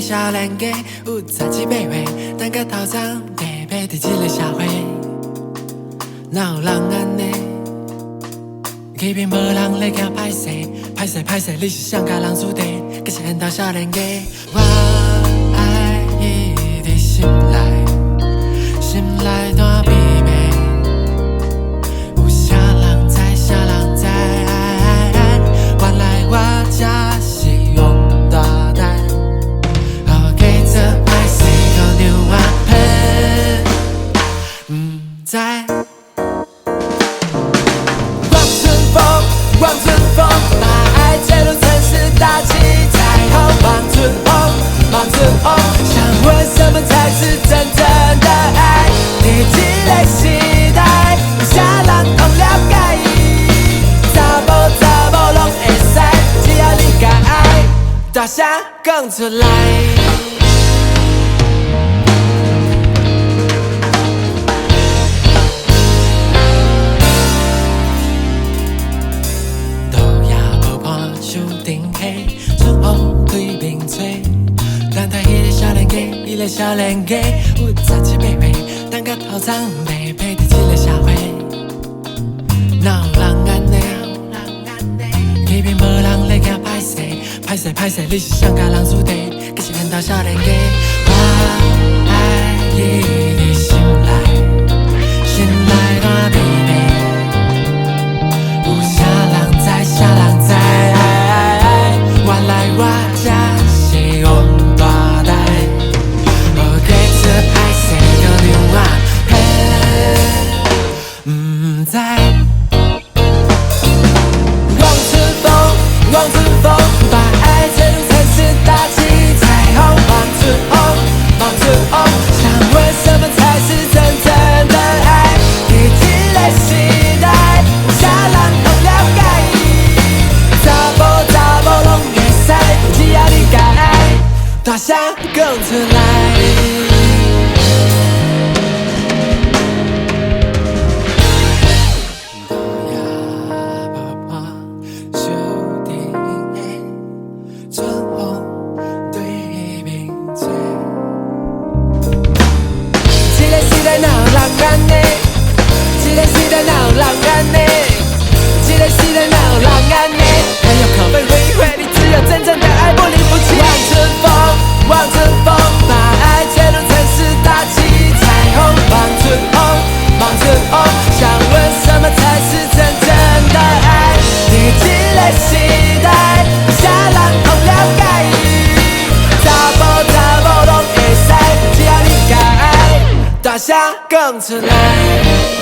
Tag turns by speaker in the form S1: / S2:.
S1: 少年家有17、8岁，等甲头长白白伫这个社会，哪有人安尼？欺骗无人咧惊歹势，歹势歹势，你是谁甲人输地？搁是缘投少年家，我爱伊伫心内，心内大秘密，有啥人知？啥人知？原来我才是王大胆，好假做歹势，互牛仔骗，不知。望春风，把爱坠入城市大气彩虹。望春风，望春风，想问什么才是真正的爱？在这个时代，有啥人通了解伊？查某查某拢会使，只要你敢爱，大声讲出来。春风对面吹，咱台迄个少年家，迄个少年家有17、8岁，等甲头长白白伫这个社会，哪有人安尼？欺骗无人咧惊歹势，歹势歹势，你是谁甲人输地？搁是缘投少年家，我爱伊伫心内，心内大秘密，有啥人知？啥人知？原来我才是王大胆，好假做歹势，互牛仔骗，不知。望春风，望春风，把爱坠入城市大气彩虹。望春风，望春风，想问什么才是真正的爱？在这个时代，有啥人通了解伊？查某查某拢会使，只要你敢爱，大声讲出来。望春风，把爱坠入城市大气彩虹。望春风，望春风，想问什么才是真正的爱？在这个时代，有啥人通了解伊？查某查某拢会使，只要你敢爱，大声讲出来。